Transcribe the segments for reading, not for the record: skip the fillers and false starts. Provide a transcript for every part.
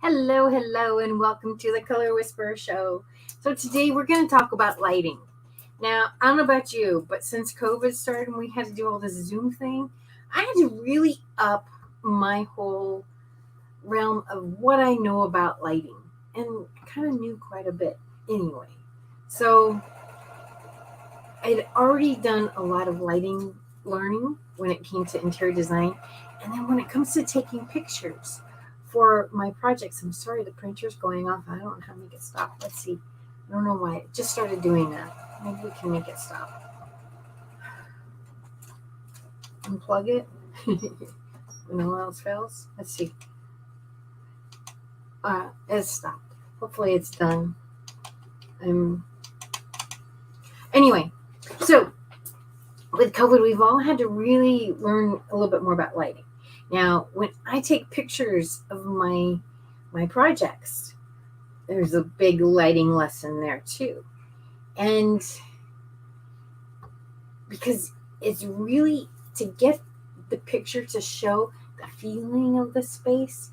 Hello, and welcome to the Color Whisperer Show. So, today we're going to talk about lighting. Now, I don't know about you, but since COVID started and we had to do all this Zoom thing, I had to really up my whole realm of what I know about lighting and kind of knew quite a bit anyway. So, I'd already done a lot of lighting learning when it came to interior design. And then when it comes to taking pictures for my projects, I'm sorry, the printer's going off. I don't know how to make it stop. Let's see. I don't know why. It just started doing that. Maybe we can make it stop. Unplug it. When all else fails. Let's see. It's stopped. Hopefully it's done. Anyway, so with COVID, we've all had to really learn a little bit more about lighting. Now, when I take pictures of my projects, there's a big lighting lesson there too. And because it's really to get the picture to show the feeling of the space,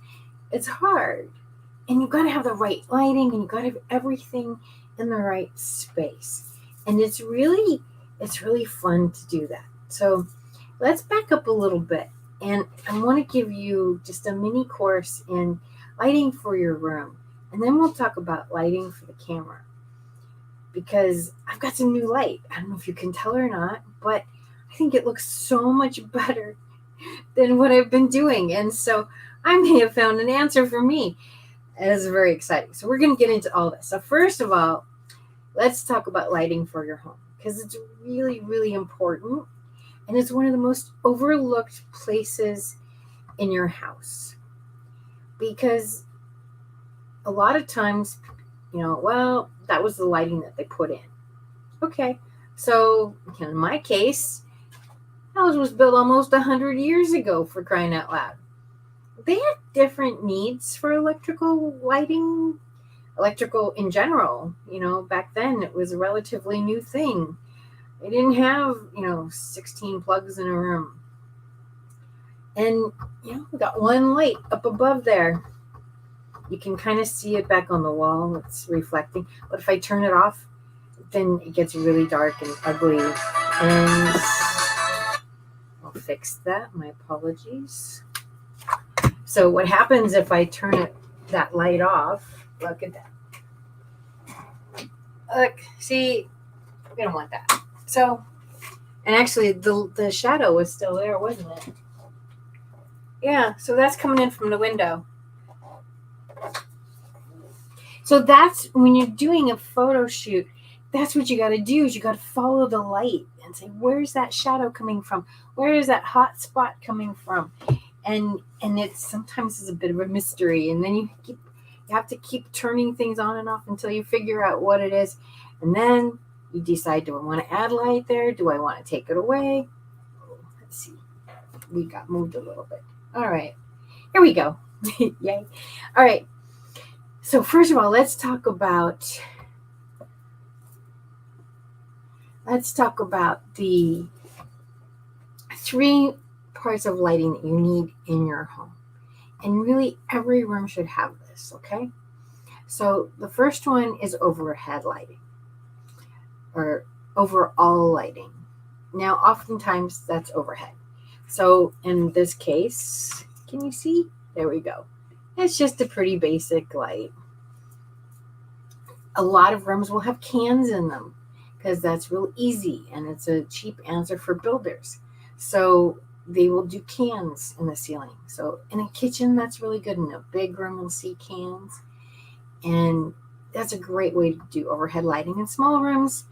it's hard. And you've got to have the right lighting and you've got to have everything in the right space. And it's really fun to do that. So let's back up a little bit. And I want to give you just a mini course in lighting for your room. And then we'll talk about lighting for the camera. Because I've got some new light. I don't know if you can tell or not, but I think it looks so much better than what I've been doing. And so I may have found an answer for me. It's very exciting. So we're going to get into all this. So first of all, let's talk about lighting for your home because it's really, really important. And it's one of the most overlooked places in your house. Because a lot of times, well, that was the lighting that they put in. Okay, so in my case, house was built almost 100 years ago, for crying out loud. They had different needs for electrical lighting, electrical in general. Back then it was a relatively new thing. They didn't have, 16 plugs in a room. And, we got one light up above there. You can kind of see it back on the wall. It's reflecting. But if I turn it off, then it gets really dark and ugly. And I'll fix that. My apologies. So what happens if I turn that light off? Look at that. Look, see, we don't want that. So, and actually the shadow was still there, wasn't it? Yeah, so that's coming in from the window. So that's when you're doing a photo shoot, that's what you got to do is you got to follow the light and say, where's that shadow coming from? Where is that hot spot coming from? And it sometimes is a bit of a mystery. And then you have to keep turning things on and off until you figure out what it is. And then you decide, do I want to add light there? Do I want to take it away? Let's see. We got moved a little bit. All right. Here we go. Yay. All right. So first of all, let's talk about the 3 parts of lighting that you need in your home. And really every room should have this, okay? So the first one is overhead lighting or overall lighting. Now, oftentimes that's overhead. So in this case, can you see? There we go. It's just a pretty basic light. A lot of rooms will have cans in them because that's real easy and it's a cheap answer for builders. So they will do cans in the ceiling. So in a kitchen, that's really good. In a big room, we'll see cans. And that's a great way to do overhead lighting. In small rooms,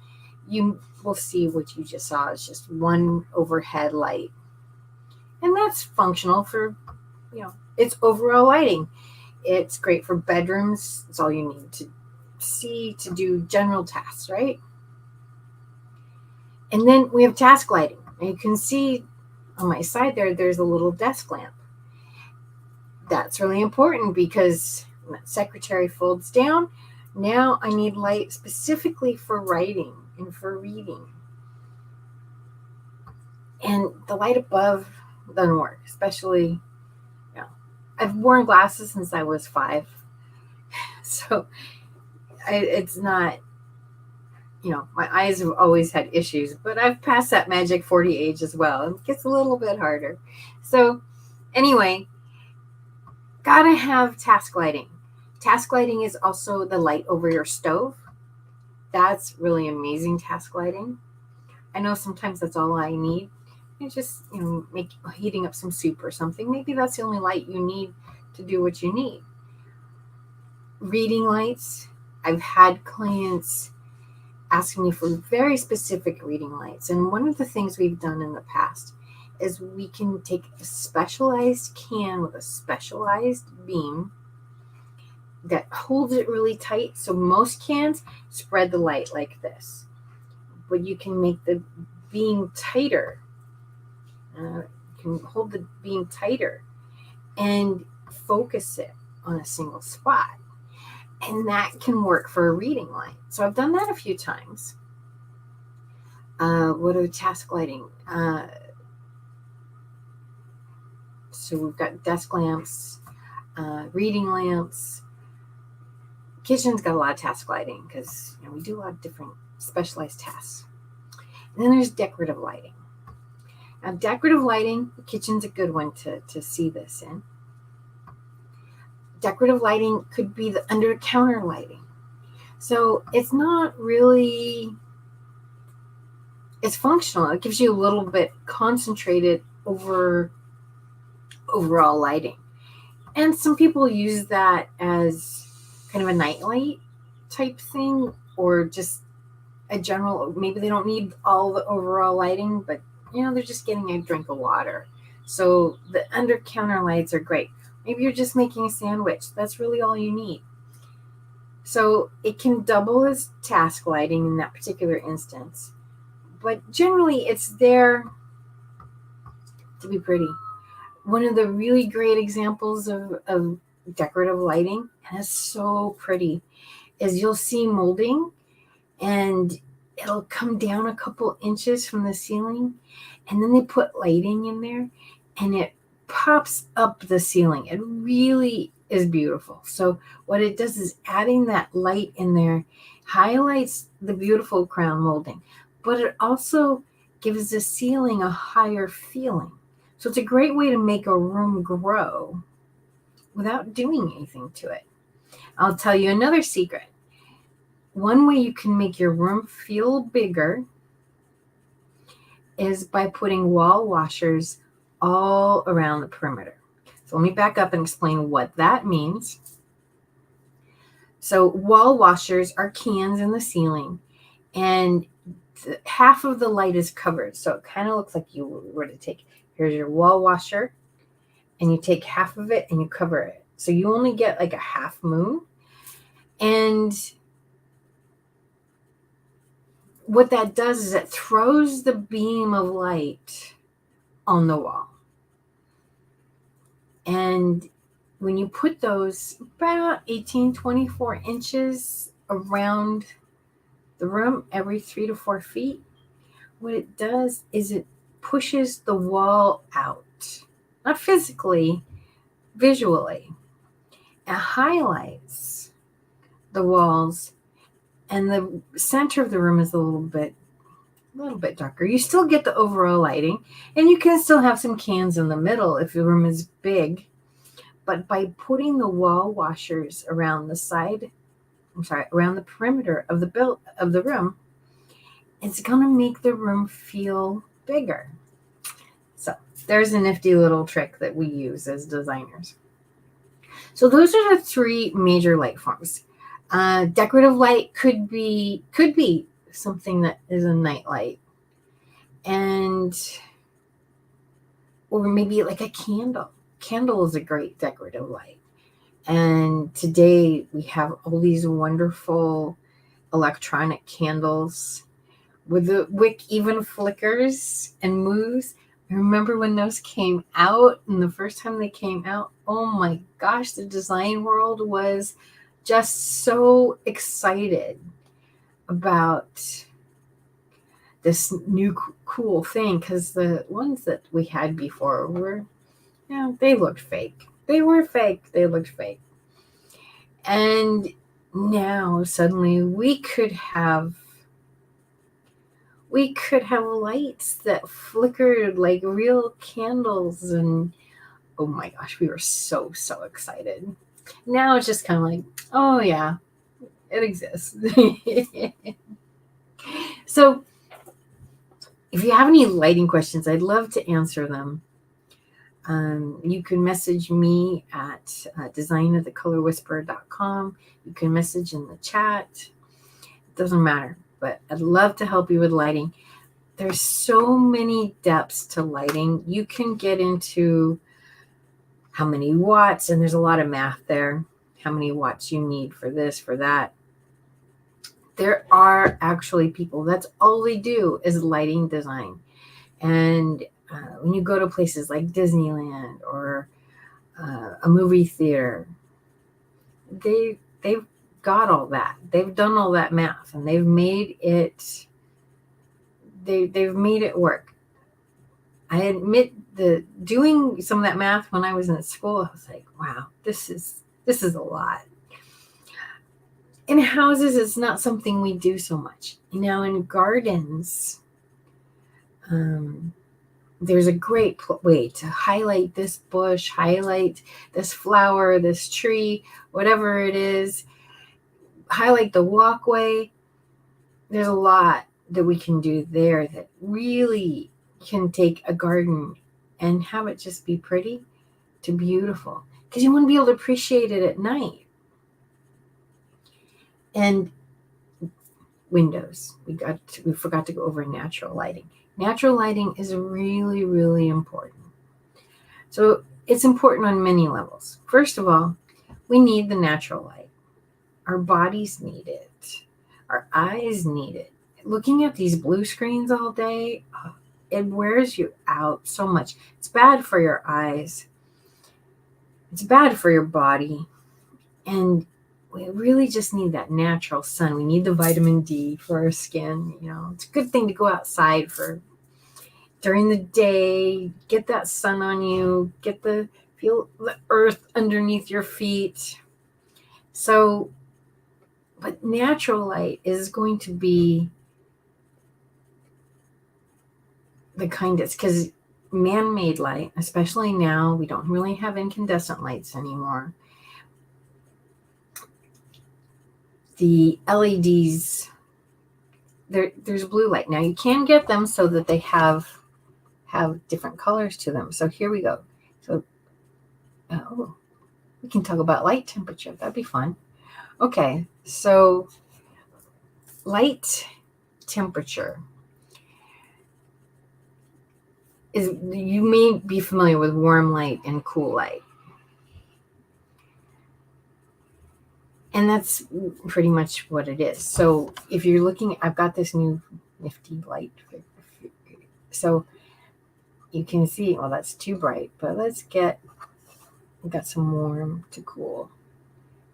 you will see what you just saw is just one overhead light. And that's functional for, it's overall lighting. It's great for bedrooms. It's all you need to see to do general tasks, right? And then we have task lighting. And you can see on my side there's a little desk lamp. That's really important because when that secretary folds down, now I need light specifically for writing and for reading. And the light above doesn't work, especially, I've worn glasses since I was 5. So it's not, my eyes have always had issues, but I've passed that magic 40 age as well. It gets a little bit harder. So anyway, gotta have task lighting. Task lighting is also the light over your stove. That's really amazing task lighting. I know sometimes that's all I need. It's just, heating up some soup or something. Maybe that's the only light you need to do what you need. Reading lights. I've had clients asking me for very specific reading lights. And one of the things we've done in the past is we can take a specialized can with a specialized beam that holds it really tight. So most cans spread the light like this, but you can make the beam tighter. You can hold the beam tighter and focus it on a single spot. And that can work for a reading light. So I've done that a few times. What are task lighting? So we've got desk lamps, reading lamps. Kitchen's got a lot of task lighting because we do a lot of different specialized tasks. And then there's decorative lighting. Now, decorative lighting, the kitchen's a good one to see this in. Decorative lighting could be the under-counter lighting. So it's not really, it's functional. It gives you a little bit concentrated over overall lighting. And some people use that as kind of a nightlight type thing, or just a general, maybe they don't need all the overall lighting, but they're just getting a drink of water. So the under-counter lights are great. Maybe you're just making a sandwich. That's really all you need. So it can double as task lighting in that particular instance. But generally, it's there to be pretty. One of the really great examples of decorative lighting, and it's so pretty, is you'll see molding, and it'll come down a couple inches from the ceiling, and then they put lighting in there, and it pops up the ceiling. It really is beautiful. So what it does is adding that light in there highlights the beautiful crown molding, but it also gives the ceiling a higher feeling. So it's a great way to make a room grow without doing anything to it. I'll tell you another secret. One way you can make your room feel bigger is by putting wall washers all around the perimeter. So let me back up and explain what that means. So wall washers are cans in the ceiling, and half of the light is covered. So it kind of looks like you were to take, here's your wall washer, and you take half of it and you cover it. So you only get like a half moon. And what that does is it throws the beam of light on the wall. And when you put those about 18, 24 inches around the room, every 3 to 4 feet, what it does is it pushes the wall out, not physically, visually. It highlights the walls, and the center of the room is a little bit darker. You still get the overall lighting, and you can still have some cans in the middle if the room is big. But by putting the wall washers around around the perimeter of the room, it's going to make the room feel bigger. So there's a nifty little trick that we use as designers. So those are the 3 major light forms. Decorative light could be something that is a night light, or maybe like a candle. Candle is a great decorative light. And today we have all these wonderful electronic candles with the wick even flickers and moves. I remember when those came out, and the first time they came out, oh my gosh, the design world was just so excited about this new cool thing, because the ones that we had before were, they looked fake. They were fake. They looked fake. And now suddenly we could have lights that flickered like real candles, and oh my gosh, we were so excited. Now it's just kind of like, oh yeah, it exists. So if you have any lighting questions, I'd love to answer them. You can message me at designofthecolorwhisperer.com. You can message in the chat. It doesn't matter, but I'd love to help you with lighting. There's so many depths to lighting. You can get into how many watts, and there's a lot of math there, how many watts you need for this, for that. There are actually people, that's all they do is lighting design. And when you go to places like Disneyland or a movie theater, they've got all that. They've done all that math, and they've made it. They've made it work. I admit that doing some of that math when I was in school, I was like, wow, this is a lot. In houses, it's not something we do so much. Now in gardens, there's a great way to highlight this bush, highlight this flower, this tree, whatever it is, highlight the walkway. There's a lot that we can do there that really can take a garden and have it just be pretty to beautiful, because you want to be able to appreciate it at night. And windows, we forgot to go over natural lighting. Natural lighting is really, really important. So it's important on many levels. First of all, we need the natural light. Our bodies need it. Our eyes need it. Looking at these blue screens all day, it wears you out so much. It's bad for your eyes. It's bad for your body. And we really just need that natural sun. We need the vitamin D for our skin. You know, it's a good thing to go outside during the day, get that sun on you, feel the earth underneath your feet. So, but natural light is going to be the kindest, because man-made light, especially now, we don't really have incandescent lights anymore. The LEDs, there's blue light. Now you can get them so that they have different colors to them. So here we go. So, we can talk about light temperature. That'd be fun. Okay, so light temperature is, you may be familiar with warm light and cool light. And that's pretty much what it is. So if you're looking, I've got this new nifty light. So you can see, well, that's too bright, but we've got some warm to cool.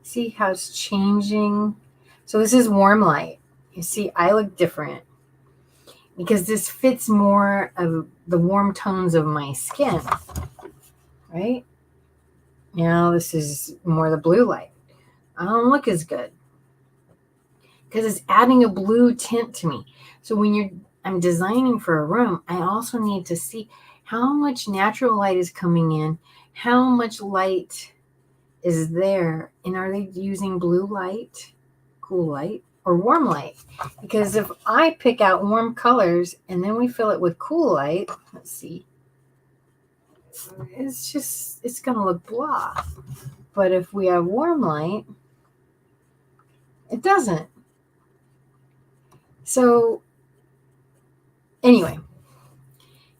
See how it's changing? So this is warm light. You see, I look different because this fits more of the warm tones of my skin, right? Now this is more the blue light. I don't look as good because it's adding a blue tint to me. So when I'm designing for a room, I also need to see how much natural light is coming in, how much light is there, and are they using blue light, cool light, or warm light? Because if I pick out warm colors and then we fill it with cool light, let's see, it's going to look blah. But if we have warm light, it doesn't. So anyway,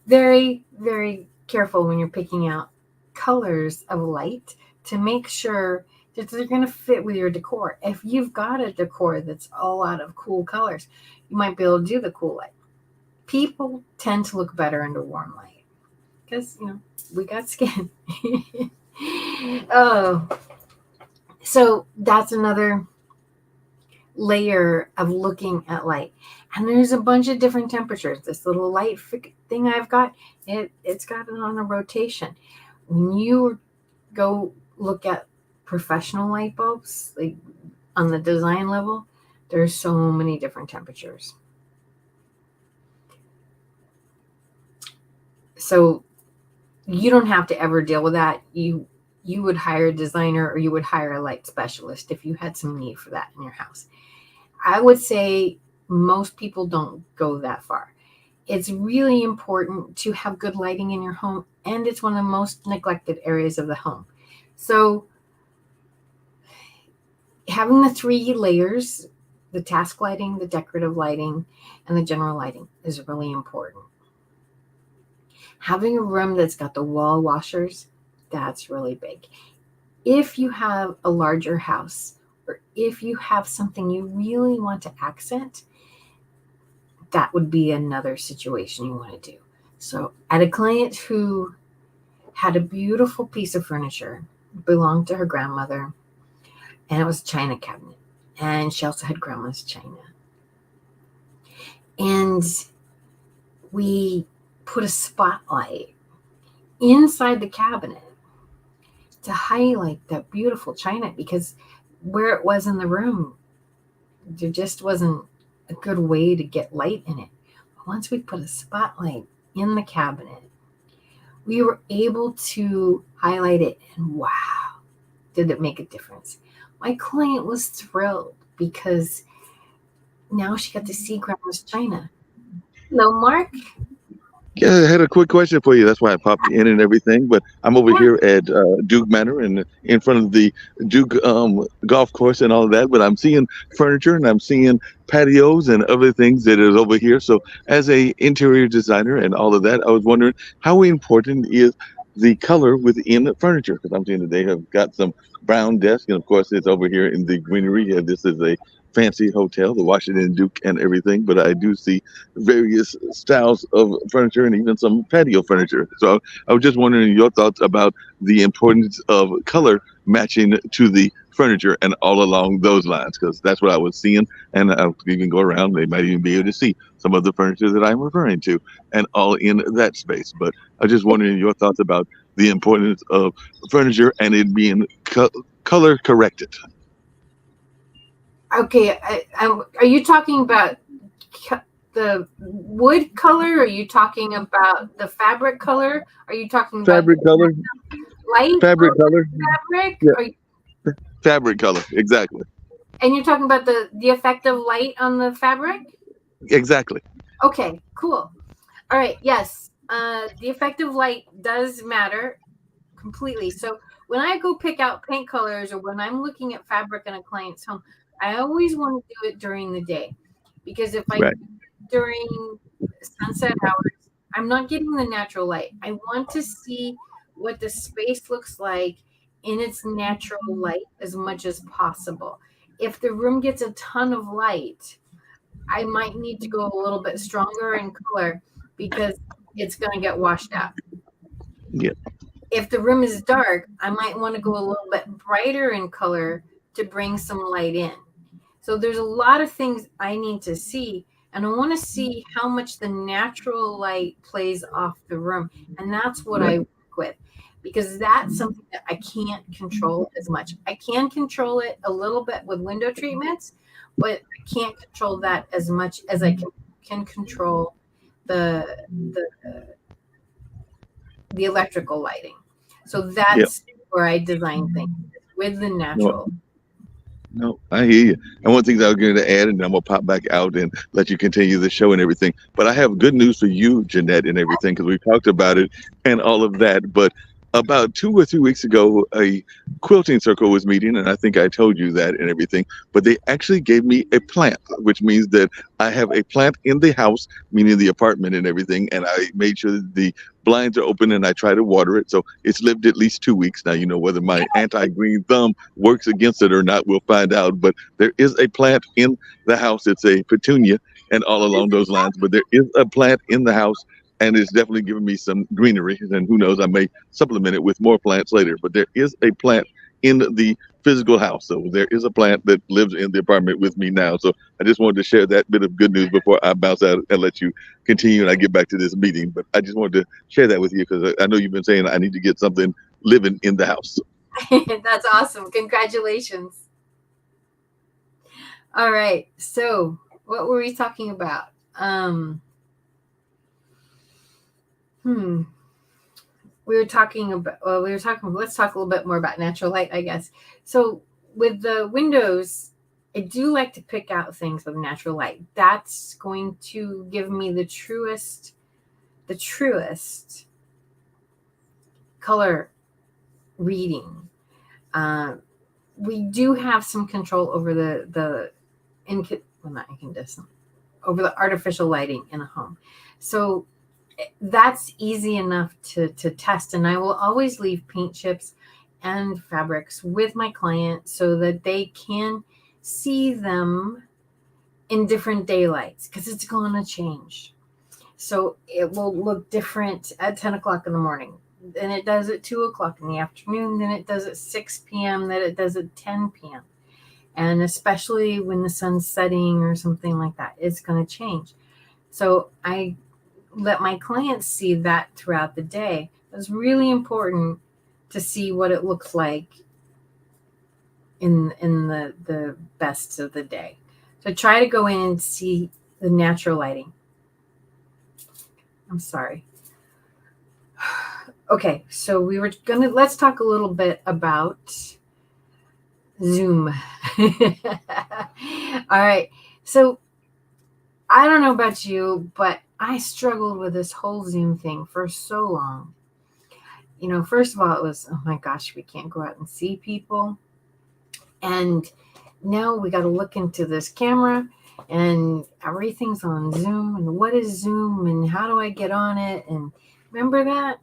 very, very careful when you're picking out colors of light to make sure that they're going to fit with your decor. If you've got a decor that's all out of cool colors, you might be able to do the cool light. People tend to look better under warm light because, we got skin. Oh, so that's another layer of looking at light. And there's a bunch of different temperatures. This little light thing I've got, it's got it on a rotation. When you go look at professional light bulbs, like on the design level, there's so many different temperatures. So you don't have to ever deal with that. You would hire a designer or you would hire a light specialist if you had some need for that in your house. I would say most people don't go that far. It's really important to have good lighting in your home, and it's one of the most neglected areas of the home. So having the 3 layers, the task lighting, the decorative lighting, and the general lighting is really important. Having a room that's got the wall washers, that's really big. If you have a larger house, or if you have something you really want to accent, that would be another situation you want to do. So I had a client who had a beautiful piece of furniture, belonged to her grandmother, and it was a china cabinet. And she also had grandma's china. And we put a spotlight inside the cabinet to highlight that beautiful china, because where it was in the room, there just wasn't a good way to get light in it. But once we put a spotlight in the cabinet, we were able to highlight it, and wow, did it make a difference. My client was thrilled because now she got to see grandma's china. Hello, Mark. Yeah, I had a quick question for you. That's why I popped in and everything. But I'm over here at Duke Manor and in front of the Duke golf course and all of that. But I'm seeing furniture and I'm seeing patios and other things that is over here. So as a interior designer and all of that, I was wondering how important is the color within the furniture? Because I'm seeing that they have got some brown desks, and of course it's over here in the greenery. And this is a fancy hotel, the Washington Duke and everything. But I do see various styles of furniture and even some patio furniture. So I was just wondering your thoughts about the importance of color matching to the furniture and all along those lines, because that's what I was seeing. And I even go around, they might even be able to see some of the furniture that I'm referring to and all in that space. But I was just wondering your thoughts about the importance of furniture and it being color corrected. Okay, are you talking about the wood color? Are you talking about the fabric color? Are you talking about Fabric color, light fabric color, fabric? yeah, fabric color, exactly, And you're talking about the effect of light on the fabric? exactly. Okay, cool. All right, yes. The effect of light does matter completely. So when I go pick out paint colors or when I'm looking at fabric in a client's home, I always want to do it during the day, because if I Right. during sunset hours, I'm not getting the natural light. I want to see what the space looks like in its natural light as much as possible. If the room gets a ton of light, I might need to go a little bit stronger in color because it's going to get washed out. Yeah. If the room is dark, I might want to go a little bit brighter in color to bring some light in. So there's a lot of things I need to see, and I want to see how much the natural light plays off the room. And that's what Right. I work with, because that's something that I can't control as much. I can control it a little bit with window treatments, but I can't control that as much as I can control the the the electrical lighting. So Yeah. that's where I design things with the No, natural. no, I hear you. And one thing that I was going to add, and then I'm gonna pop back out and let you continue the show and everything. But I have good news for you, Jeanette, and everything, because we talked about it and all of that. But about 2 or 3 weeks ago, a quilting circle was meeting, and I think I told you that and everything. But they actually gave me a plant, which means that I have a plant in the house, meaning the apartment and everything. And I made sure that the blinds are open and I try to water it. So it's lived at least 2 weeks now. You know, whether my anti-green thumb works against it or not, we'll find out. But there is a plant in the house. It's a petunia and all along those lines. But there is a plant in the house and it's definitely giving me some greenery. And who knows, I may supplement it with more plants later. But there is a plant in the physical house. So there is a plant that lives in the apartment with me now. So I just wanted to share that bit of good news before I bounce out and let you continue and I get back to this meeting. But I just wanted to share that with you because I know you've been saying I need to get something living in the house. That's awesome. Congratulations. All right. So what were we talking about? We were talking about, let's talk a little bit more about natural light, I guess. So with the windows, I do like to pick out things with natural light. That's going to give me the truest color reading. We do have some control over not incandescent, over the artificial lighting in a home. So that's easy enough to test. And I will always leave paint chips and fabrics with my client so that they can see them in different daylights, because it's going to change. So it will look different at 10 o'clock in the morning than it does at 2 o'clock in the afternoon, than it does at 6 p.m., than it does at 10 p.m. And especially when the sun's setting or something like that, it's going to change. So I let my clients see that throughout the day. It's really important to see what it looks like in the best of the day. So try to go in and see the natural lighting. I'm sorry. Okay, so let's talk a little bit about Zoom. All right. So I don't know about you, but I struggled with this whole Zoom thing for so long. First of all, it was, oh my gosh, we can't go out and see people. And now we got to look into this camera and everything's on Zoom. And what is Zoom and how do I get on it? And remember that?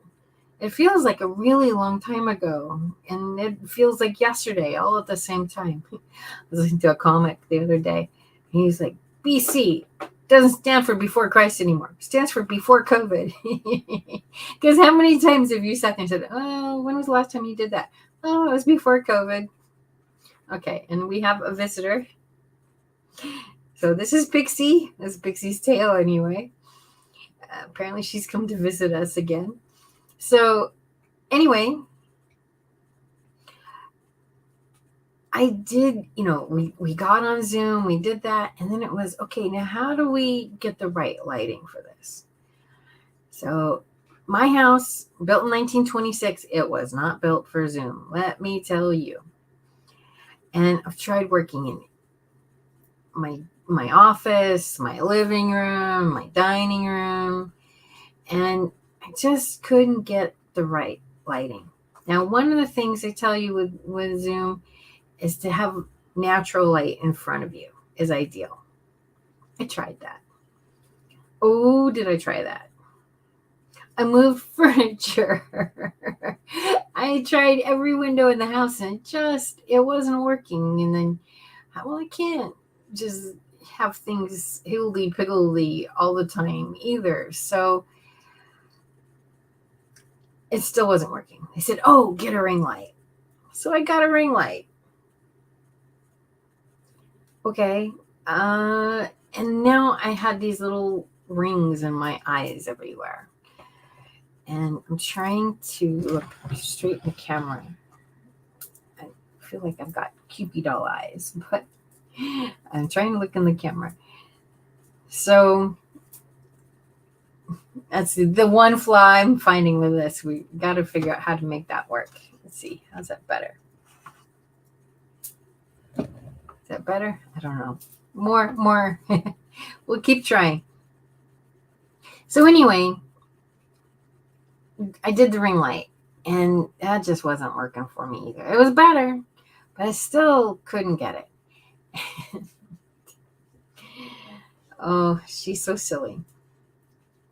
It feels like a really long time ago, and it feels like yesterday, all at the same time. I was listening to a comic the other day. And he's like, BC doesn't stand for before Christ anymore. It stands for before COVID. Because how many times have you sat there and said, oh, when was the last time you did that? Oh, it was before COVID. Okay, and we have a visitor. So this is Pixie. This is Pixie's tail anyway. Apparently she's come to visit us again. So anyway, I did, we got on Zoom, we did that. And then it was, okay, now how do we get the right lighting for this? So my house, built in 1926, it was not built for Zoom. Let me tell you. And I've tried working in my office, my living room, my dining room, and I just couldn't get the right lighting. Now, one of the things they tell you with Zoom is to have natural light in front of you is ideal. I tried that. Oh, did I try that? I moved furniture. I tried every window in the house and it wasn't working. And then, well, I can't just have things higgledy-piggledy all the time either. So it still wasn't working. They said, oh, get a ring light. So I got a ring light. Okay. And now I had these little rings in my eyes everywhere. And I'm trying to look straight in the camera. I feel like I've got Cupid doll eyes, but I'm trying to look in the camera. So that's the one flaw I'm finding with this. We got to figure out how to make that work. Let's see. How's that better? Is that better? I don't know. More. We'll keep trying. So anyway, I did the ring light, and that just wasn't working for me either. It was better, but I still couldn't get it. Oh, she's so silly.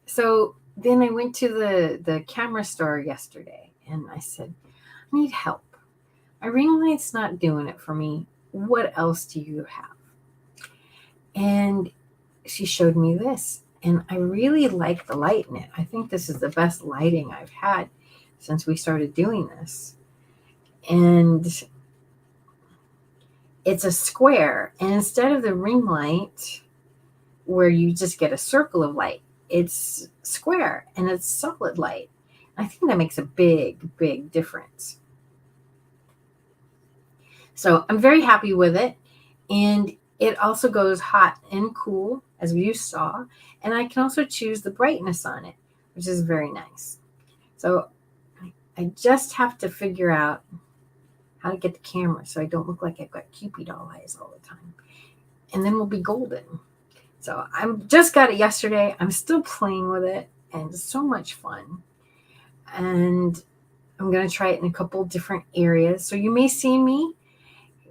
So then I went to the camera store yesterday, and I said, I need help. My ring light's not doing it for me. What else do you have? And she showed me this. And I really like the light in it. I think this is the best lighting I've had since we started doing this. And it's a square. And instead of the ring light, where you just get a circle of light, it's square and it's solid light. I think that makes a big, big difference. So I'm very happy with it. And It also goes hot and cool, as you saw, and I can also choose the brightness on it, which is very nice. So I just have to figure out how to get the camera so I don't look like I've got Cupid doll eyes all the time. And then we'll be golden. So I just got it yesterday. I'm still playing with it, and it's so much fun. And I'm going to try it in a couple different areas. So you may see me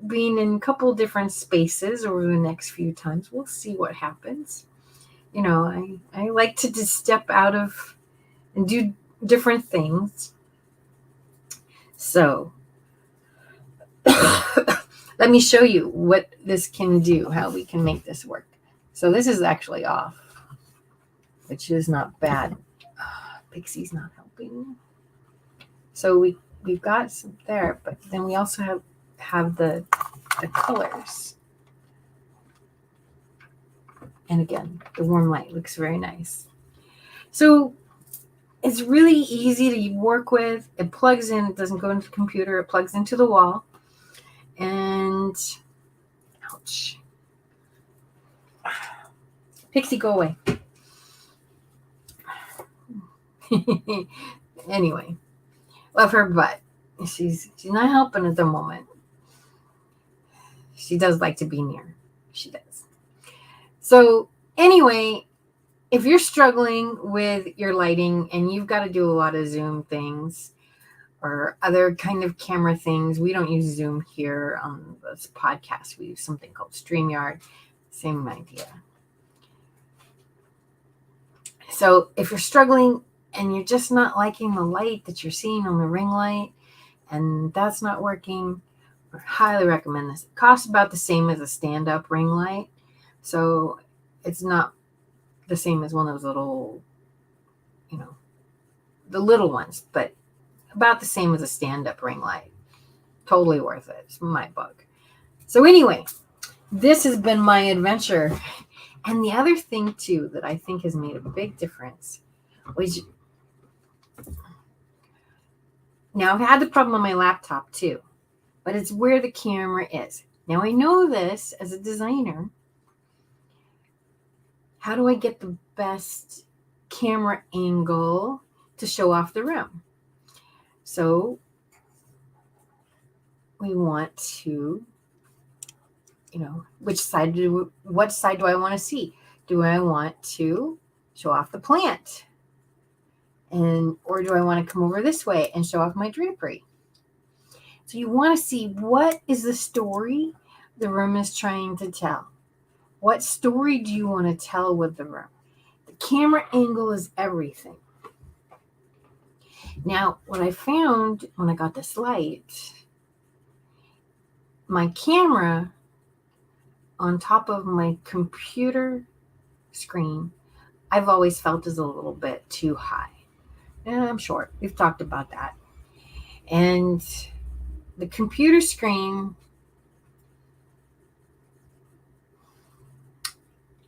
being in a couple different spaces over the next few times. We'll see what happens. I like to just step out of and do different things. So let me show you what this can do, how we can make this work. So this is actually off, which is not bad. Pixie's not helping. So we've got some there, but then we also have the colors. And again, the warm light looks very nice. So it's really easy to work with. It plugs in. It doesn't go into the computer. It plugs into the wall. And, ouch. Pixie, go away. Anyway, love her butt. She's not helping at the moment. She does like to be near. She does. So anyway, if you're struggling with your lighting and you've got to do a lot of Zoom things or other kind of camera things, we don't use Zoom here on this podcast. We use something called StreamYard. Same idea. So if you're struggling and you're just not liking the light that you're seeing on the ring light and that's not working, I highly recommend this. It costs about the same as a stand-up ring light. So it's not the same as one of those little, the little ones, but about the same as a stand-up ring light. Totally worth it. It's my book. So anyway, this has been my adventure. And the other thing, too, that I think has made a big difference, which now I've had the problem on my laptop, too, but it's where the camera is. Now, I know this as a designer. How do I get the best camera angle to show off the room? So we want to, what side do I want to see? Do I want to show off the plant? Or do I want to come over this way and show off my drapery? So you want to see what is the story the room is trying to tell. What story do you want to tell with the room? The camera angle is everything. Now, what I found when I got this light, my camera on top of my computer screen, I've always felt is a little bit too high. And I'm short. We've talked about that. And the computer screen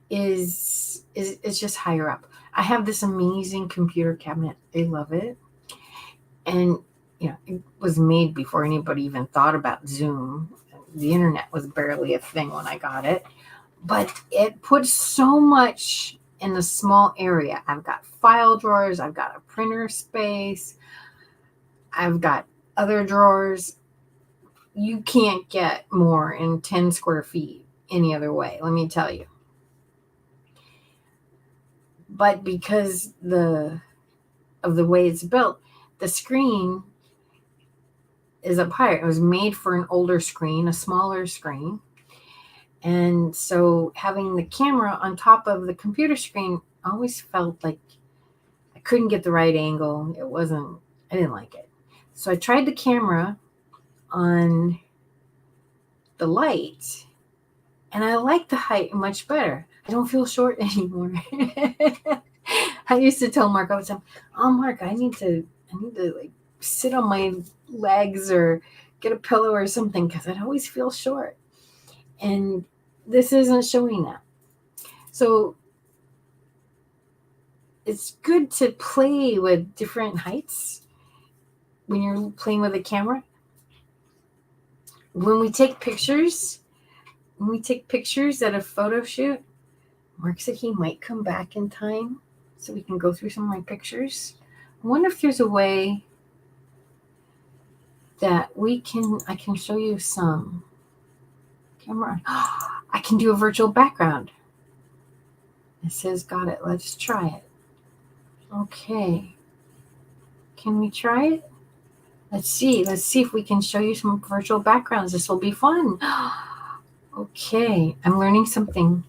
is just higher up. I have this amazing computer cabinet. I love it. And, it was made before anybody even thought about Zoom. The internet was barely a thing when I got it. But it puts so much in a small area. I've got file drawers. I've got a printer space. I've got other drawers. You can't get more in 10 square feet any other way, let me tell you. But because of the way it's built, the screen is up higher. It was made for an older screen, a smaller screen. And so having the camera on top of the computer screen always felt like I couldn't get the right angle. I didn't like it. So I tried the camera on the light, and I like the height much better. I don't feel short anymore. I used to tell Mark all the time, "Oh, Mark, I need to like sit on my legs or get a pillow or something because I'd always feel short." And this isn't showing that. So it's good to play with different heights when you're playing with a camera. When we take pictures, when we take pictures at a photo shoot, Mark said he might come back in time so we can go through some of my pictures. I wonder if there's a way that I can show you some camera. I can do a virtual background. It says got it. Let's try it. Okay. Can we try it? Let's see if we can show you some virtual backgrounds. This will be fun. Okay, I'm learning something.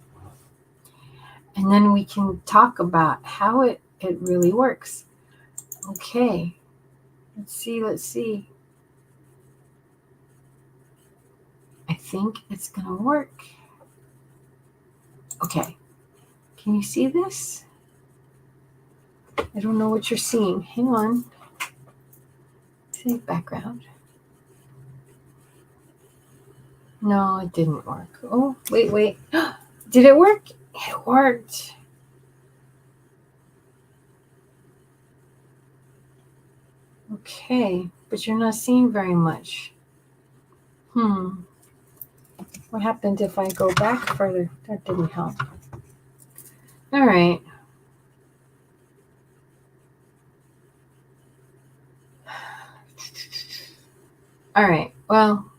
And then we can talk about how it really works. Okay, let's see. I think it's gonna work. Okay, can you see this? I don't know what you're seeing. Hang on. See background. No, it didn't work. Oh, wait. Did it work? It worked. Okay, but you're not seeing very much. What happened if I go back further? That didn't help. All right. All right. Well,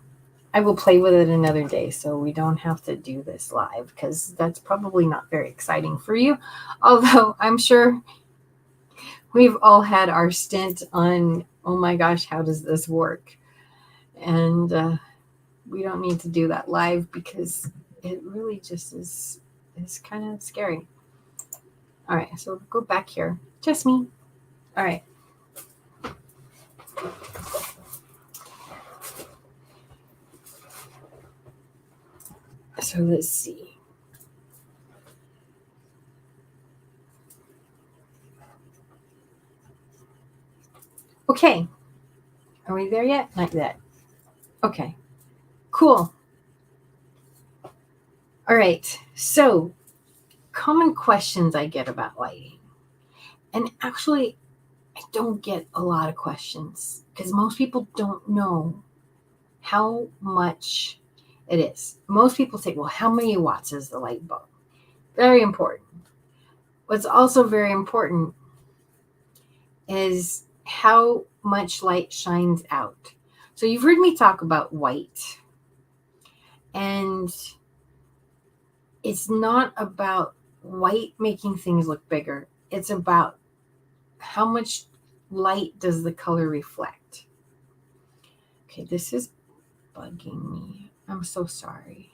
I will play with it another day so we don't have to do this live because that's probably not very exciting for you. Although I'm sure we've all had our stint on, oh my gosh, how does this work? And we don't need to do that live because it really just is kind of scary. All right, so go back here. Just me. All right. So let's see. Okay. Are we there yet? Not yet. Okay. Cool. All right. So, common questions I get about lighting. And actually, I don't get a lot of questions because most people don't know how much it is. Most people say, well, how many watts is the light bulb? Very important. What's also very important is how much light shines out. So you've heard me talk about white. And it's not about white making things look bigger. It's about how much light does the color reflect. Okay, this is bugging me. I'm so sorry.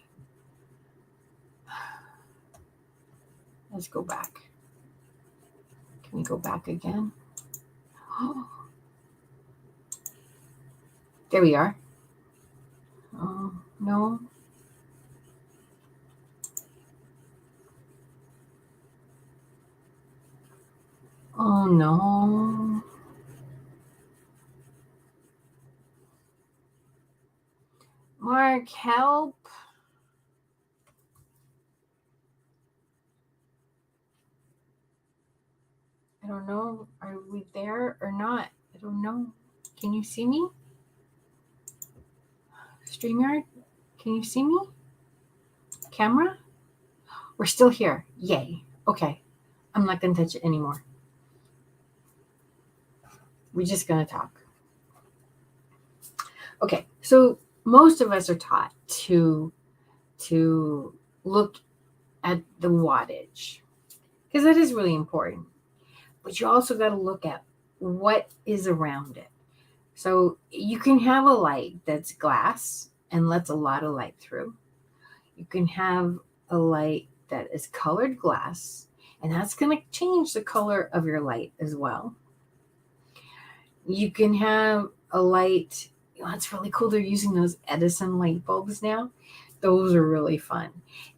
Let's go back. Can we go back again? Oh, there we are. Oh, no. Oh, no. Mark, help. I don't know. Are we there or not? I don't know. Can you see me? StreamYard? Can you see me? Camera? We're still here. Yay. Okay. I'm not going to touch it anymore. We're just going to talk. Okay. So most of us are taught to look at the wattage because that is really important. But you also got to look at what is around it. So you can have a light that's glass and lets a lot of light through. You can have a light that is colored glass, and that's going to change the color of your light as well. You can have a light, it's really cool. They're using those Edison light bulbs now. Those are really fun.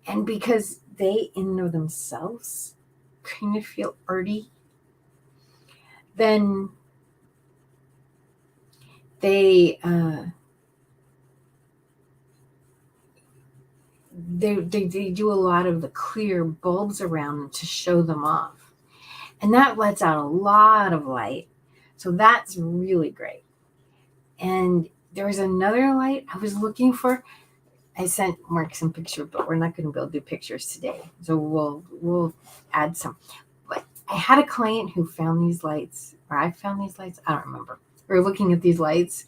And because they in and of themselves kind of feel arty, then they do a lot of the clear bulbs around them to show them off. And that lets out a lot of light. So that's really great. And there's another light I was looking for. I sent Mark some pictures, but we're not going to be able to do pictures today. So we'll add some. But I had a client who found these lights, or I found these lights. I don't remember. We were looking at these lights,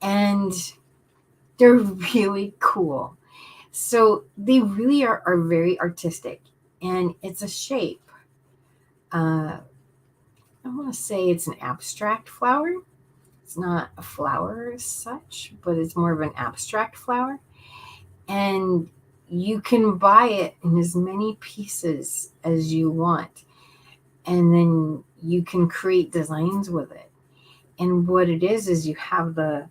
and they're really cool. So they really are very artistic, and it's a shape. I want to say it's an abstract flower. It's not a flower as such, but it's more of an abstract flower. And you can buy it in as many pieces as you want. And then you can create designs with it. And what it is you have the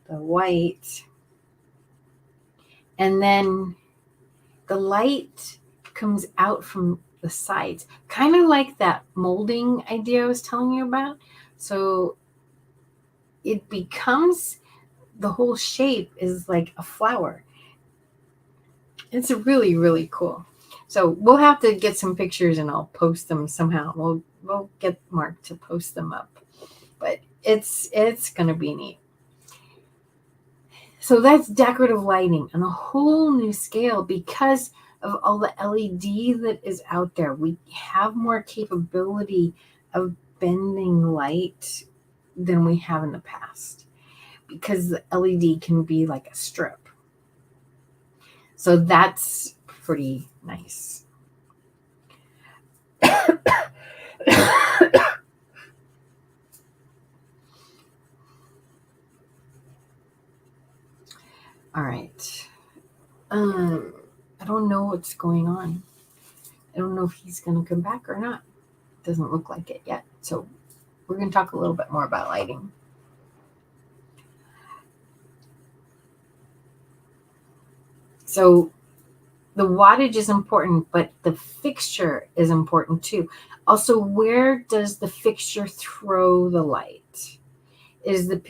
white, and then the light comes out from the sides, kind of like that molding idea I was telling you about. So it becomes, the whole shape is like a flower. It's really, really cool. So we'll have to get some pictures and I'll post them somehow. We'll get Mark to post them up. But it's gonna be neat. So that's decorative lighting on a whole new scale because of all the LED that is out there. We have more capability of bending light than we have in the past because the LED can be like a strip. So that's pretty nice. All right. I don't know what's going on. I don't know if he's going to come back or not. Doesn't look like it yet. So we're going to talk a little bit more about lighting. So the wattage is important, but the fixture is important too. Also, where does the fixture throw the light? Is the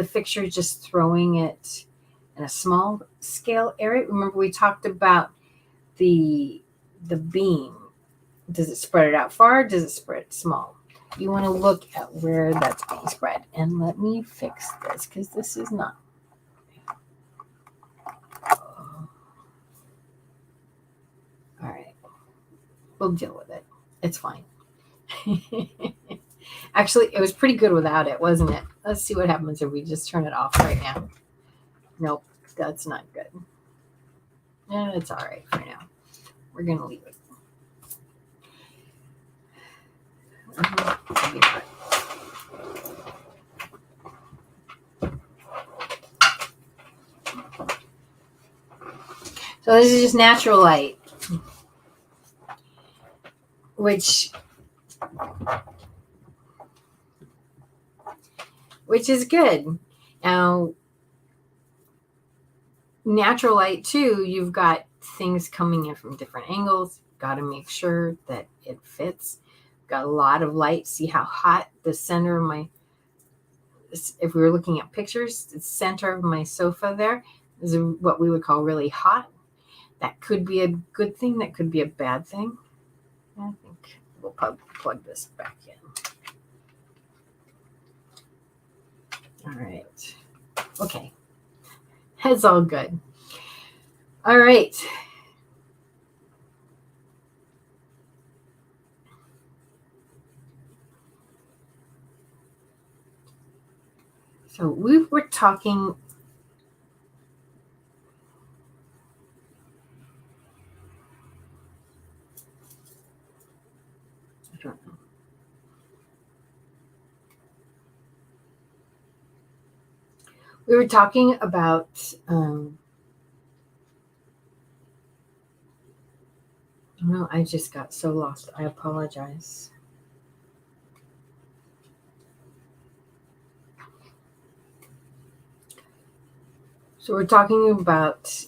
fixture just throwing it in a small scale area? Remember we talked about the beam. Does it spread it out far? Does it spread it small? You want to look at where that's being spread. And let me fix this because this is not. All right. We'll deal with it. It's fine. Actually, it was pretty good without it, wasn't it? Let's see what happens if we just turn it off right now. Nope, that's not good. Yeah, it's all right for now. We're going to leave it. So this is just natural light, which is good. Now, natural light too, you've got things coming in from different angles. Got to make sure that it fits. Got a lot of light. See how hot the center of my, if we were looking at pictures, the center of my sofa there is what we would call really hot. That could be a good thing. That could be a bad thing. I think we'll plug this back in. All right. Okay. That's all good. All right. So we were talking. I don't know. We were talking about no, I just got so lost. I apologize. So we're talking about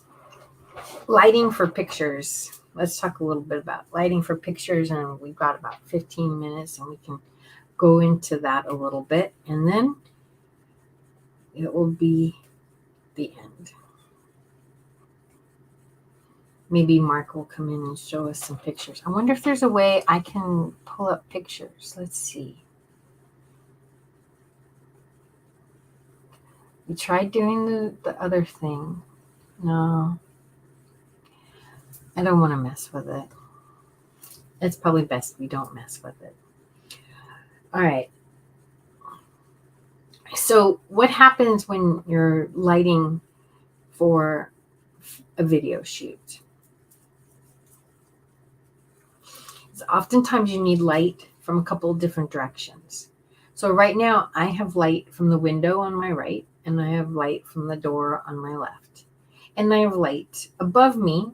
lighting for pictures. Let's talk a little bit about lighting for pictures, and we've got about 15 minutes, and we can go into that a little bit, and then it will be the end. Maybe Mark will come in and show us some pictures. I wonder if there's a way I can pull up pictures. Let's see. We tried doing the other thing. No, I don't want to mess with it. It's probably best we don't mess with it. All right. So what happens when you're lighting for a video shoot? So oftentimes you need light from a couple of different directions. So right now I have light from the window on my right, and I have light from the door on my left. And I have light above me,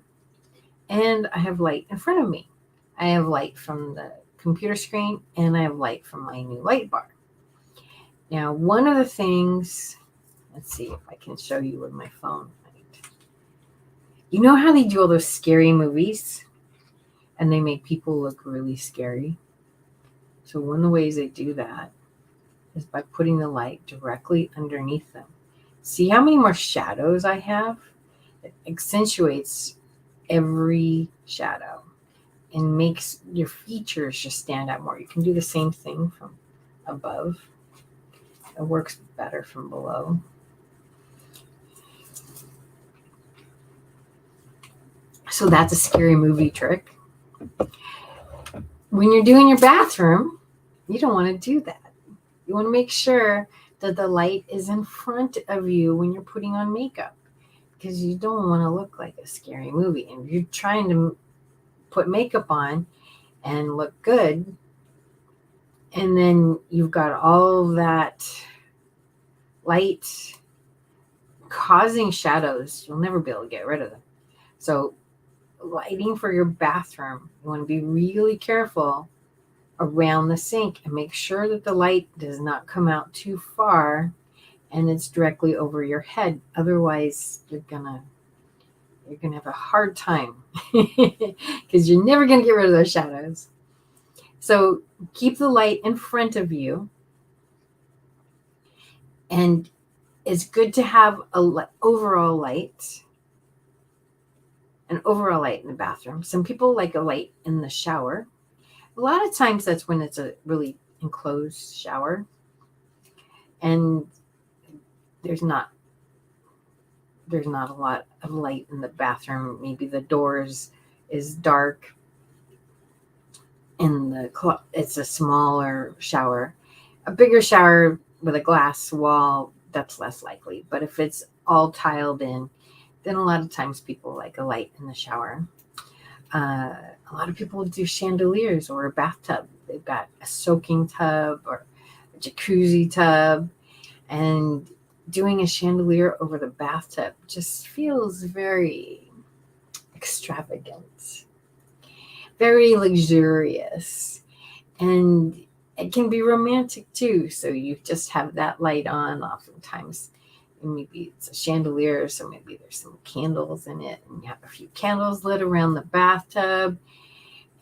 and I have light in front of me. I have light from the computer screen, and I have light from my new light bar. Now, one of the things, let's see if I can show you with my phone. You know how they do all those scary movies and they make people look really scary? So one of the ways they do that is by putting the light directly underneath them. See how many more shadows I have? It accentuates every shadow and makes your features just stand out more. You can do the same thing from above. It works better from below. So that's a scary movie trick. When you're doing your bathroom, you don't want to do that. You want to make sure that the light is in front of you when you're putting on makeup, because you don't want to look like a scary movie. And you're trying to put makeup on and look good, and then you've got all that light causing shadows. You'll never be able to get rid of them. So lighting for your bathroom, you want to be really careful around the sink and make sure that the light does not come out too far and it's directly over your head. Otherwise, you're gonna have a hard time because you're never gonna get rid of those shadows. So keep the light in front of you, and it's good to have an overall light in the bathroom. Some people like a light in the shower. A lot of times that's when it's a really enclosed shower and there's not a lot of light in the bathroom. Maybe the doors is dark and it's a smaller shower. A bigger shower with a glass wall, that's less likely. But if it's all tiled in, then a lot of times people like a light in the shower. A lot of people do chandeliers or a bathtub. They've got a soaking tub or a jacuzzi tub, and doing a chandelier over the bathtub just feels very extravagant, very luxurious, and it can be romantic too. So you just have that light on oftentimes. Maybe it's a chandelier, so maybe there's some candles in it, and you have a few candles lit around the bathtub.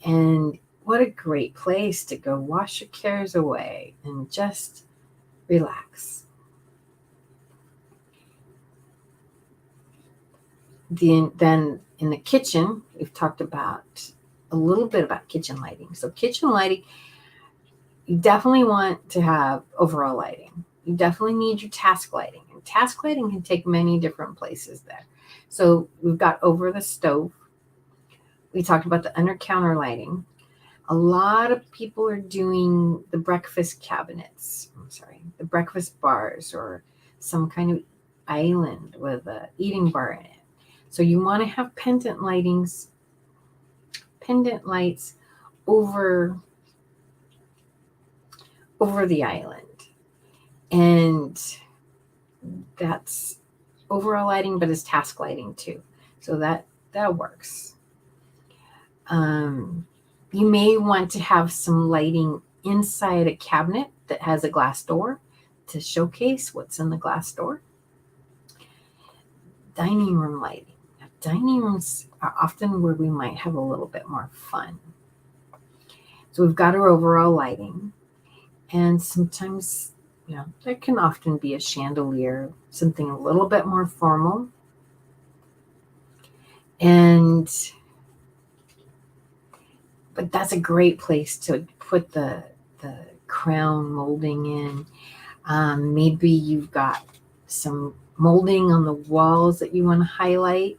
And what a great place to go wash your cares away and just relax. Then in the kitchen, we've talked about a little bit about kitchen lighting. So kitchen lighting, you definitely want to have overall lighting. You definitely need your task lighting. And task lighting can take many different places there. So we've got over the stove. We talked about the under counter lighting. A lot of people are doing the breakfast cabinets. The breakfast bars or some kind of island with an eating bar in it. So you want to have pendant lights over the island. And that's overall lighting, but it's task lighting too. So that works. You may want to have some lighting inside a cabinet that has a glass door to showcase what's in the glass door. Dining room lighting. Now, dining rooms are often where we might have a little bit more fun. So we've got our overall lighting, and sometimes there can often be a chandelier, something a little bit more formal. But that's a great place to put the crown molding in. Maybe you've got some molding on the walls that you want to highlight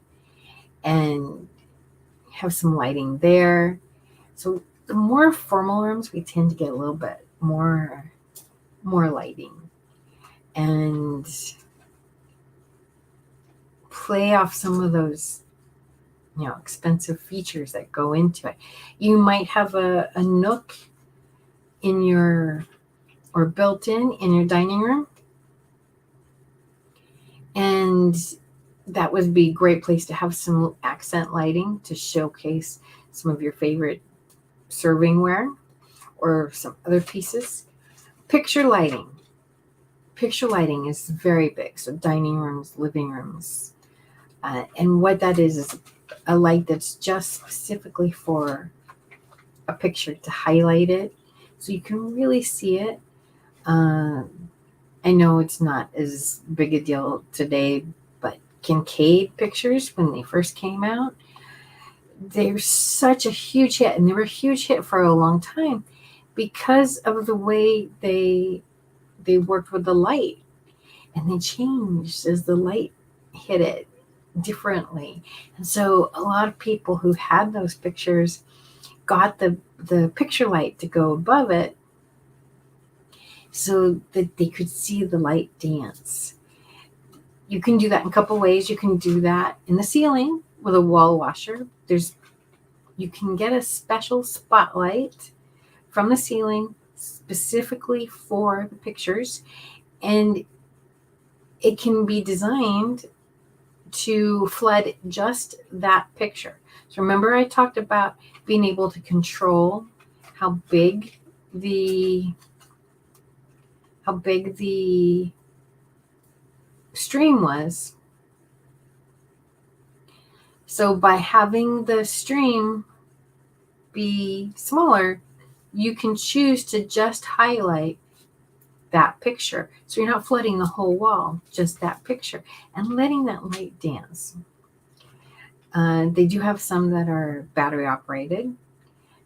and have some lighting there. So the more formal rooms, we tend to get a little bit more lighting and play off some of those expensive features that go into it. You might have a nook in your or built in your dining room, and that would be a great place to have some accent lighting to showcase some of your favorite servingware or some other pieces. Picture lighting is very big. So dining rooms, living rooms, and what that is a light that's just specifically for a picture to highlight it so you can really see it. I know it's not as big a deal today, but Kincaid pictures, when they first came out, they're such a huge hit, and they were a huge hit for a long time because of the way they worked with the light, and they changed as the light hit it differently. And so a lot of people who had those pictures got the picture light to go above it so that they could see the light dance. You can do that in a couple ways. You can do that in the ceiling with a wall washer. You can get a special spotlight from the ceiling specifically for the pictures, and it can be designed to flood just that picture. So remember I talked about being able to control how big the stream was. So by having the stream be smaller, you can choose to just highlight that picture. So you're not flooding the whole wall, just that picture, and letting that light dance. They do have some that are battery operated,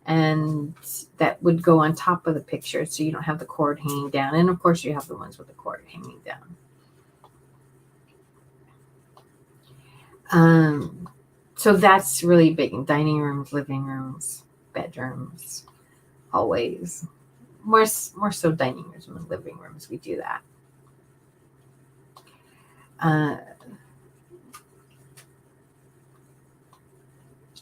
and that would go on top of the picture so you don't have the cord hanging down. And of course you have the ones with the cord hanging down. So that's really big in dining rooms, living rooms, bedrooms, hallways. More so dining rooms and living rooms, we do that.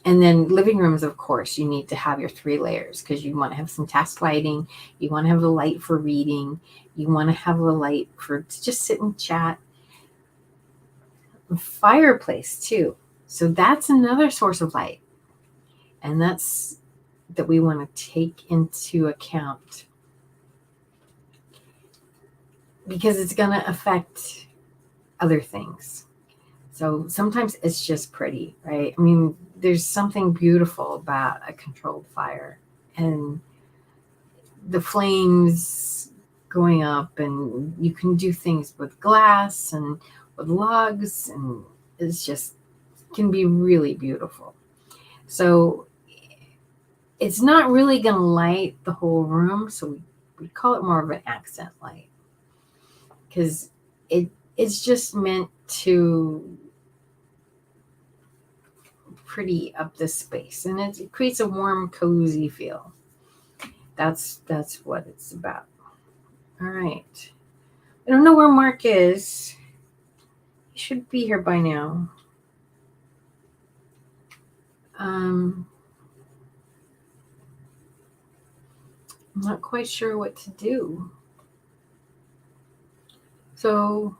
And then living rooms, of course, you need to have your 3 layers because you want to have some task lighting. You want to have a light for reading. You want to have a light to just sit and chat. Fireplace too. So that's another source of light. And that we want to take into account because it's going to affect other things. So sometimes it's just pretty, right? I mean, there's something beautiful about a controlled fire and the flames going up, and you can do things with glass and with logs, and can be really beautiful. So it's not really going to light the whole room. So we call it more of an accent light because it's just meant to pretty up the space, and it creates a warm, cozy feel. That's what it's about. All right. I don't know where Mark is. He should be here by now. I'm not quite sure what to do. So,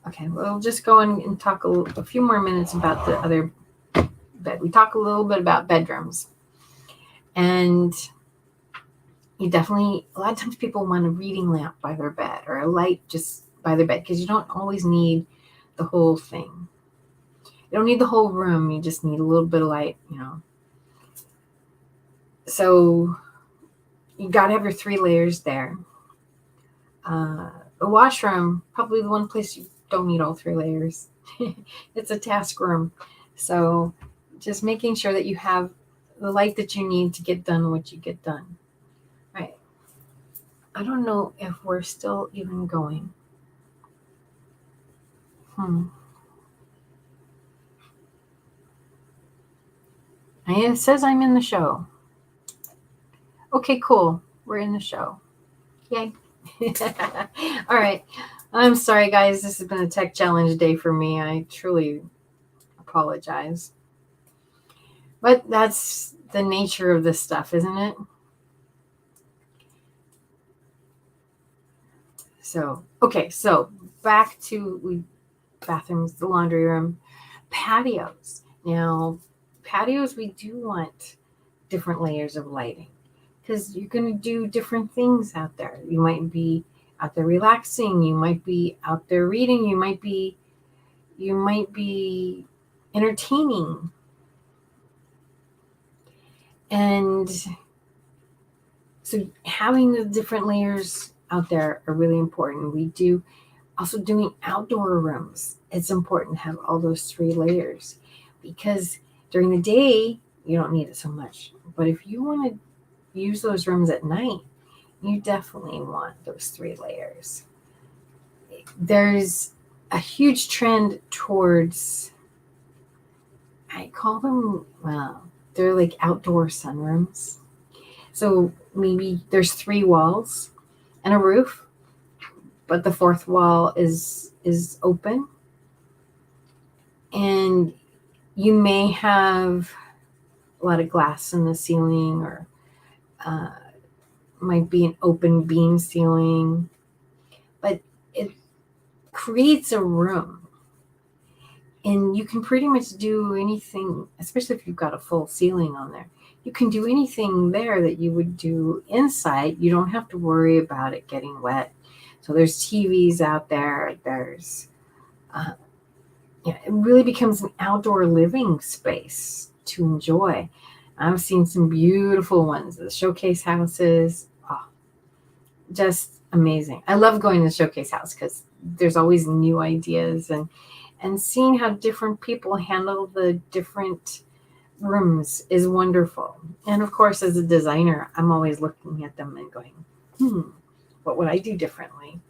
okay, we'll just go and talk a few more minutes about the other bed. We talk a little bit about bedrooms. And a lot of times people want a reading lamp by their bed or a light just by their bed because you don't always need the whole thing. You don't need the whole room. You just need a little bit of light, So you got to have your 3 layers there. The washroom, probably the one place you don't need all 3 layers. It's a task room. So just making sure that you have the light that you need to get done what you get done. Right. I don't know if we're still even going. And it says I'm in the show. Okay, cool. We're in the show. Yay. All right. I'm sorry, guys. This has been a tech challenge day for me. I truly apologize. But that's the nature of this stuff, isn't it? So, okay. So back to bathrooms, the laundry room, patios. Now, patios, we do want different layers of lighting because you're going to do different things out there. You might be out there relaxing, you might be out there reading, you might be entertaining. And so having the different layers out there are really important. We do also doing outdoor rooms. It's important to have all those 3 layers because during the day you don't need it so much. But if you want to use those rooms at night, you definitely want those 3 layers. There's a huge trend towards, I call them, they're like outdoor sunrooms. So maybe there's 3 walls and a roof, but the 4th wall is open. And you may have a lot of glass in the ceiling, or might be an open beam ceiling, but it creates a room. And you can pretty much do anything, especially if you've got a full ceiling on there. You can do anything there that you would do inside. You don't have to worry about it getting wet. So there's TVs out there. There's, it really becomes an outdoor living space to enjoy. I've seen some beautiful ones, the showcase houses. Oh, just amazing. I love going to the showcase house because there's always new ideas and seeing how different people handle the different rooms is wonderful. And of course, as a designer, I'm always looking at them and going, what would I do differently?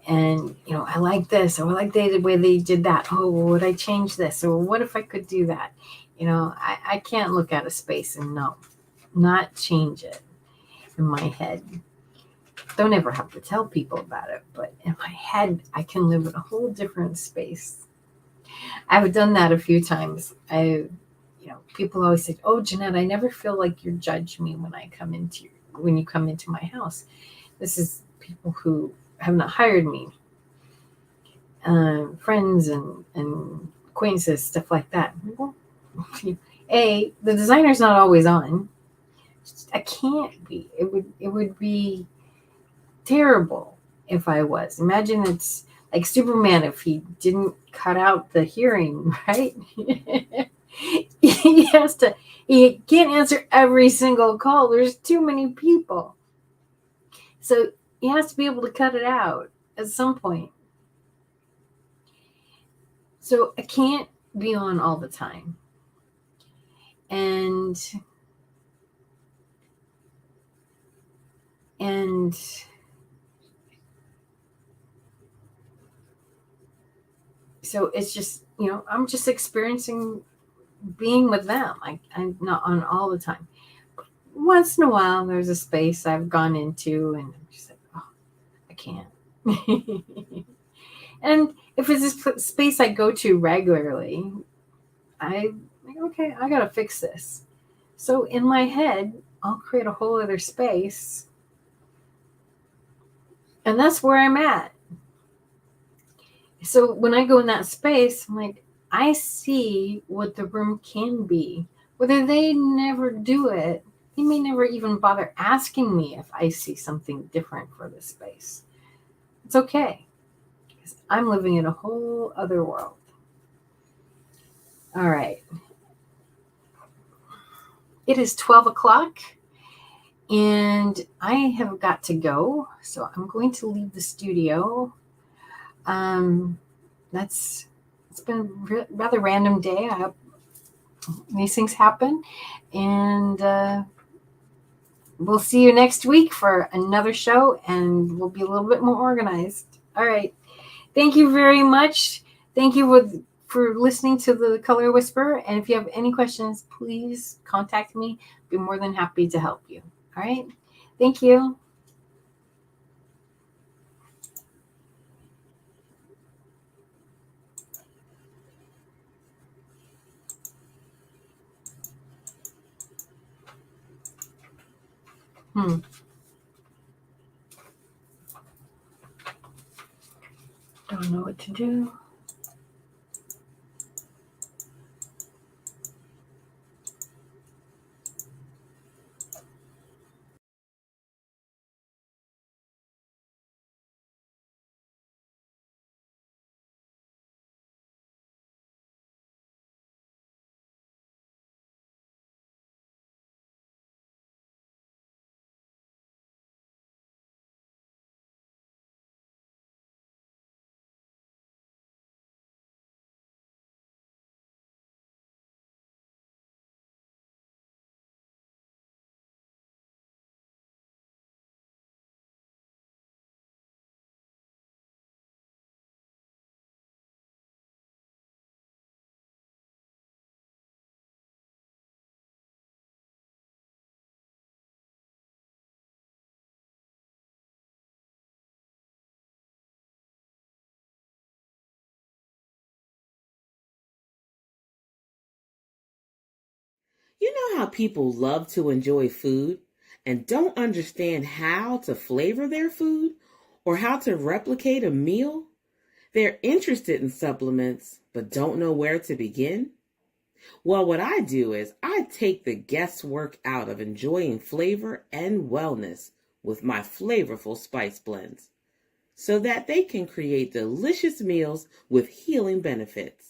And, I like this, or I like the way they did that. Oh, would I change this? Or what if I could do that? I can't look at a space and not change it in my head. Don't ever have to tell people about it, but in my head, I can live in a whole different space. I've done that a few times. People always say, "Oh, Jeanette, I never feel like you judge me when you come into my house." This is people who have not hired me, friends and acquaintances, stuff like that. Well, the designer's not always on. I can't be. It would be terrible if I was. Imagine it's like Superman if he didn't cut out the hearing, right? He can't answer every single call. There's too many people. So he has to be able to cut it out at some point. So I can't be on all the time. And so it's just, I'm just experiencing being with them. I'm not on all the time. Once in a while, there's a space I've gone into and I'm just like, oh, I can't. And if it's a space I go to regularly, I got to fix this. So in my head, I'll create a whole other space. And that's where I'm at. So when I go in that space, I'm like, I see what the room can be. Whether they never do it, they may never even bother asking me if I see something different for the space. It's okay, because I'm living in a whole other world. All right. It is 12 o'clock, and I have got to go, so I'm going to leave the studio. It's been a rather random day. I hope these things happen, and we'll see you next week for another show, and we'll be a little bit more organized. All right. Thank you very much. Thank you for listening to the Color Whisperer. And if you have any questions, please contact me. I'll be more than happy to help you. All right. Thank you. Don't know what to do. You know how people love to enjoy food and don't understand how to flavor their food or how to replicate a meal? They're interested in supplements but don't know where to begin? Well, what I do is I take the guesswork out of enjoying flavor and wellness with my flavorful spice blends so that they can create delicious meals with healing benefits.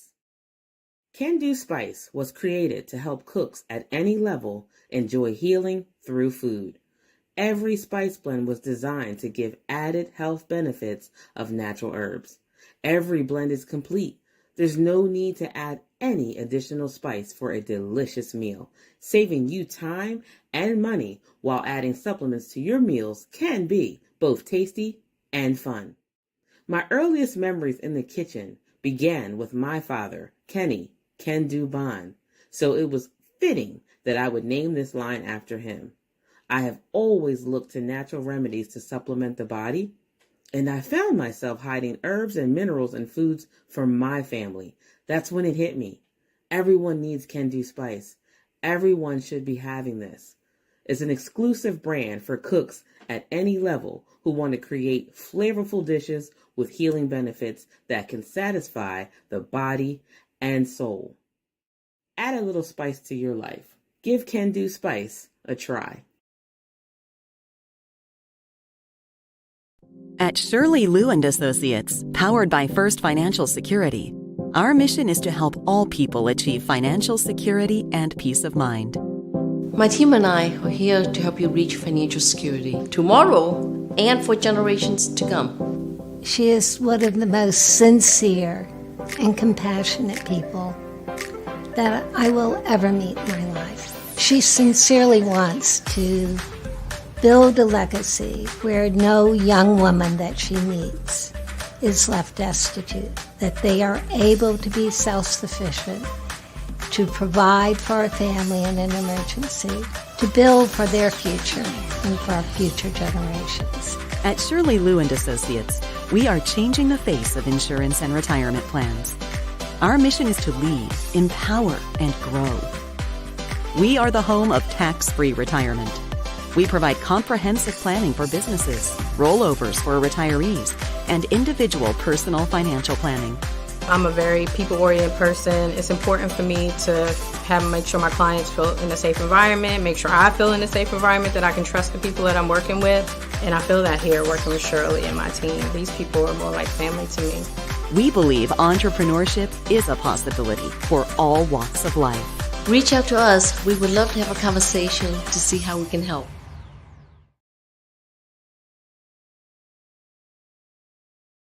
Can Do Spice was created to help cooks at any level enjoy healing through food. Every spice blend was designed to give added health benefits of natural herbs. Every blend is complete. There's no need to add any additional spice for a delicious meal. Saving you time and money while adding supplements to your meals can be both tasty and fun. My earliest memories in the kitchen began with my father, Kenny Can Do Bond, so it was fitting that I would name this line after him. I have always looked to natural remedies to supplement the body, and I found myself hiding herbs and minerals in foods for my family. That's when it hit me. Everyone needs Can Do Spice. Everyone should be having this. It's an exclusive brand for cooks at any level who want to create flavorful dishes with healing benefits that can satisfy the body and soul. Add a little spice to your life. Give Can Do Spice a try. At Shirley Lou and Associates, powered by First Financial Security, our mission is to help all people achieve financial security and peace of mind. My team and I are here to help you reach financial security tomorrow and for generations to come. She is one of the most sincere and compassionate people that I will ever meet in my life. She sincerely wants to build a legacy where no young woman that she meets is left destitute, that they are able to be self-sufficient, to provide for a family in an emergency, to build for their future and for our future generations. At Shirley Lou and Associates, we are changing the face of insurance and retirement plans. Our mission is to lead, empower, and grow. We are the home of tax-free retirement. We provide comprehensive planning for businesses, rollovers for retirees, and individual personal financial planning. I'm a very people-oriented person. It's important for me to make sure my clients feel in a safe environment, make sure I feel in a safe environment, that I can trust the people that I'm working with. And I feel that here working with Shirley and my team. These people are more like family to me. We believe entrepreneurship is a possibility for all walks of life. Reach out to us. We would love to have a conversation to see how we can help.